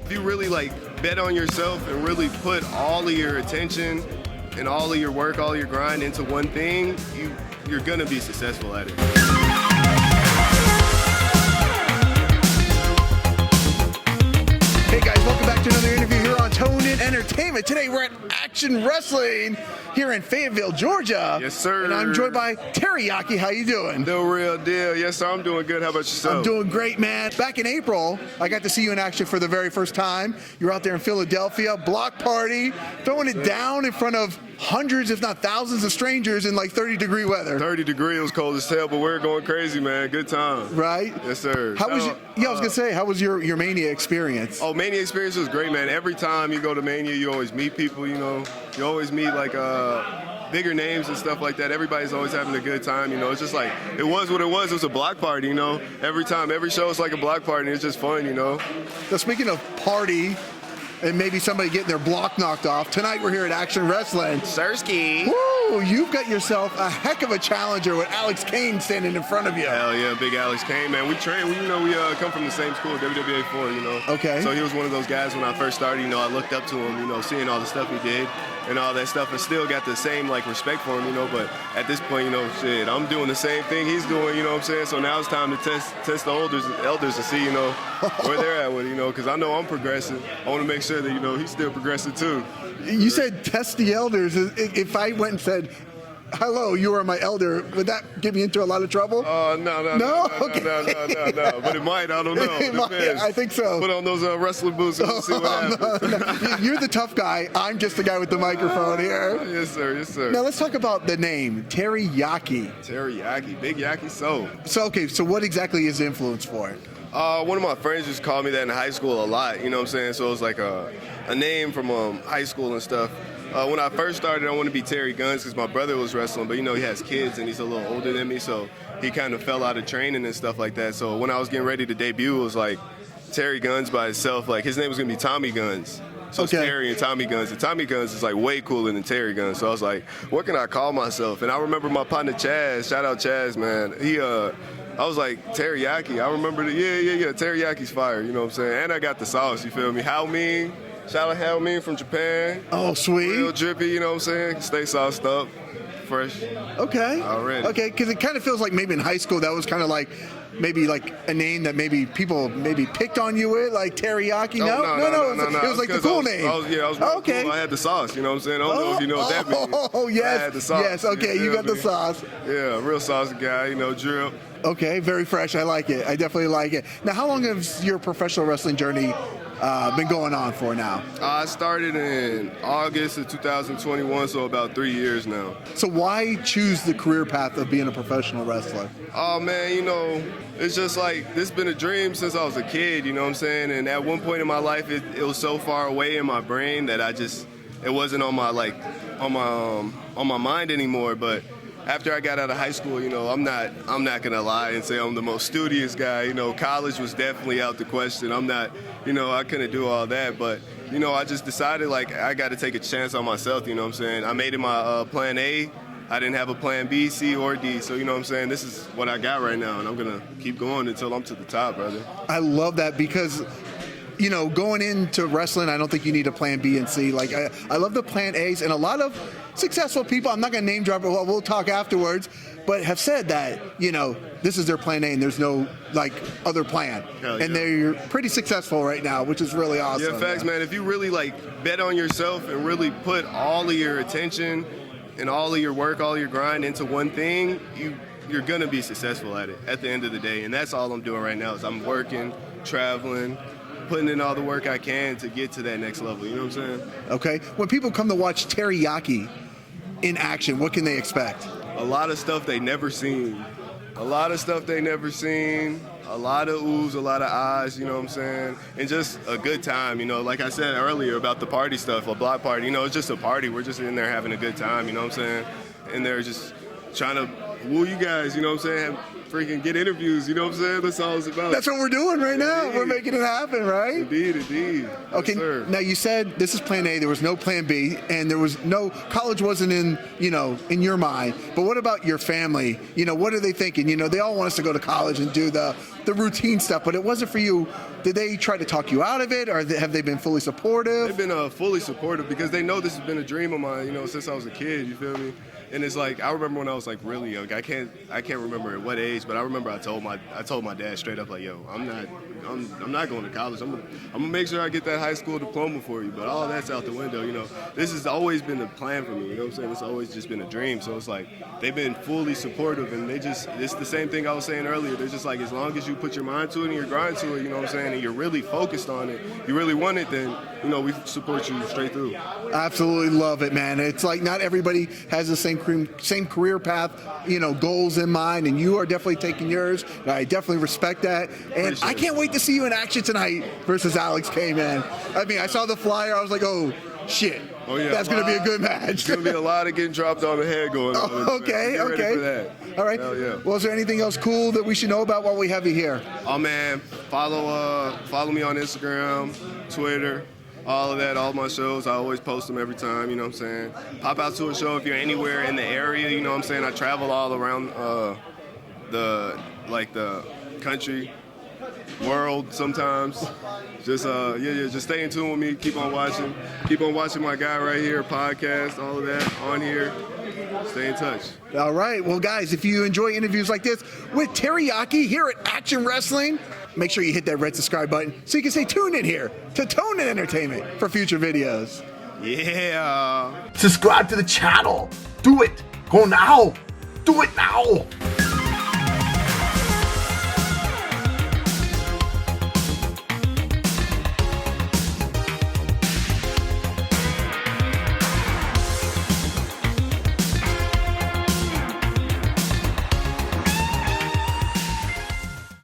if you really like bet on yourself and really put all of your attention and all of your work, all of your grind into one thing, you're gonna be successful at it. Hey guys, welcome back to another interview here on Tone In Entertainment. Today we're at Action Wrestling here in Fayetteville, Georgia. Yes, sir. And I'm joined by Terry Yaki. How you doing? The real deal. Yes, sir. I'm doing good. How about yourself? I'm doing great, man. Back in April, I got to see you in action for the very first time. You were out there in Philadelphia, block party, throwing it down in front of hundreds, if not thousands of strangers in like 30-degree weather. 30 degrees, it was cold as hell, but we're going crazy, man. Good time. Right? Yes, sir. How was I was gonna say, how was your Mania experience? Oh, Mania experience was great, man. Every time you go to Mania, you always meet people, you know. You always meet like bigger names and stuff like that. Everybody's always having a good time, you know. It's just like, it was what it was. It was a block party, you know. Every time, every show is like a block party. It's just fun, you know. So speaking of party, and maybe somebody getting their block knocked off, tonight we're here at Action Wrestling. Sirski. Woo! You've got yourself a heck of a challenger with Alex Kane standing in front of you. Hell yeah, big Alex Kane, man. We train, we come from the same school, WWA 4, you know. Okay. So he was one of those guys when I first started, you know, I looked up to him, you know, seeing all the stuff he did and all that stuff, and still got the same, like, respect for him, you know, but at this point, you know, shit, I'm doing the same thing he's doing, you know what I'm saying? So now it's time to test the elders to see, you know, where they're at with it, you know, because I know I'm progressing. I want to make sure that, you know, he's still progressing too. You said test the elders. If I went and said, hello, you are my elder, would that get me into a lot of trouble? No. Okay. No. But it might, I don't know. It might, I think so. Put on those wrestling boots and we'll see what happens. No. You're the tough guy. I'm just the guy with the microphone here. Yes, sir. Yes, sir. Now let's talk about the name, Terry Yaki. Terry Yaki, Big Yaki Soul. So what exactly is the influence for it? One of my friends just called me that in high school a lot, you know what I'm saying? So it was like a name from high school and stuff. When I first started, I wanted to be Terry Guns because my brother was wrestling, but you know, he has kids and he's a little older than me, so he kind of fell out of training and stuff like that. So when I was getting ready to debut, it was like Terry Guns by itself. Like, his name was going to be Tommy Guns. So it's Terry and Tommy Guns. And Tommy Guns is like way cooler than Terry Guns. So I was like, what can I call myself? And I remember my partner Chaz, shout out Chaz, man. I was like, Terry Yaki. I remember yeah, Terry Yaki's fire, you know what I'm saying? And I got the sauce, you feel me? How Mean. Shout out How Mean from Japan. Oh, sweet. Real drippy, you know what I'm saying? Stay sauced up, fresh. Okay. Already. Okay, because it kind of feels like maybe in high school that was kind of like maybe like a name that maybe people maybe picked on you with, like Terry Yaki. No. It was like the cool name. I was real cool. I had the sauce, you know what I'm saying? I don't know if you know what that means. Oh, yes. I had the sauce. Yes, okay, you got the sauce. Yeah, real saucy guy, you know, drip. Okay, very fresh. I like it. I definitely like it. Now, how long has your professional wrestling journey been going on for now? I started in August of 2021, so about 3 years now. So why choose the career path of being a professional wrestler? Oh, man, you know, it's just like, this has been a dream since I was a kid, you know what I'm saying? And at one point in my life, it was so far away in my brain that it wasn't on my mind anymore. But after I got out of high school, you know, I'm not gonna lie and say I'm the most studious guy. You know, college was definitely out the question. I couldn't do all that, but you know, I just decided like I got to take a chance on myself. You know what I'm saying? I made it my plan A. I didn't have a plan B, C, or D. So you know what I'm saying? This is what I got right now, and I'm gonna keep going until I'm to the top, brother. I love that because, you know, going into wrestling, I don't think you need a plan B and C. Like, I love the plan A's, and a lot of successful people, I'm not going to name drop it, we'll talk afterwards, but have said that, you know, this is their plan A and there's no, like, other plan. Hell yeah. And they're pretty successful right now, which is really awesome. Yeah, facts, man. If you really, like, bet on yourself and really put all of your attention and all of your work, all of your grind into one thing, you're going to be successful at it at the end of the day. And that's all I'm doing right now is I'm working, traveling, putting in all the work I can to get to that next level, you know what I'm saying? Okay. When people come to watch Terry Yaki in action, what can they expect? A lot of stuff they never seen. A lot of oohs, a lot of ahs, you know what I'm saying? And just a good time, you know, like I said earlier about the party stuff, a block party, you know, it's just a party. We're just in there having a good time, you know what I'm saying? And they're just trying to woo you guys, you know what I'm saying? Freaking get interviews, you know what I'm saying? That's all it's about. That's what we're doing right now. We're making it happen, right? Indeed. Okay, yes, sir. Now you said this is plan A, there was no plan B, and there was no, college wasn't in your mind. But what about your family? You know, what are they thinking? You know, they all want us to go to college and do the the routine stuff, but it wasn't for you. Did they try to talk you out of it, or have they been fully supportive? They've been fully supportive because they know this has been a dream of mine, since I was a kid, you feel me? And it's like, I remember when I was like really young. I can't remember at what age, but I remember I told my dad straight up, like, yo, I'm not going to college. I'm gonna make sure I get that high school diploma for you. But all that's out the window, This has always been the plan for me, you know what I'm saying? It's always just been a dream. So it's like they've been fully supportive, and it's the same thing I was saying earlier. They're just like, as long as you put your mind to it and your grind to it, you know what I'm saying, and you're really focused on it, you really want it, then we support you straight through. Absolutely love it, man. It's like not everybody has the same career path, goals in mind, and you are definitely taking yours. And I definitely respect that, and I can't wait to see you in action tonight versus Alex Kane, man. I mean, I saw the flyer, I was like, oh shit. Oh, yeah. That's going to be a good match. There's going to be a lot of getting dropped on the head going on. Okay. Ready for that. All right. Hell yeah. Well, is there anything else cool that we should know about while we have you here? Oh, man. Follow me on Instagram, Twitter, all of that, all my shows. I always post them every time, you know what I'm saying? Pop out to a show if you're anywhere in the area, you know what I'm saying? I travel all around the country, world sometimes. Just just stay in tune with me. Keep on watching my guy right here, podcast, all of that on here. Stay in touch. All right. Well, guys, if you enjoy interviews like this with Terry Yaki here at Action Wrestling, make sure you hit that red subscribe button so you can stay tuned in here to Tone and Entertainment for future videos. Yeah. Subscribe to the channel. Do it. Go now. Do it now.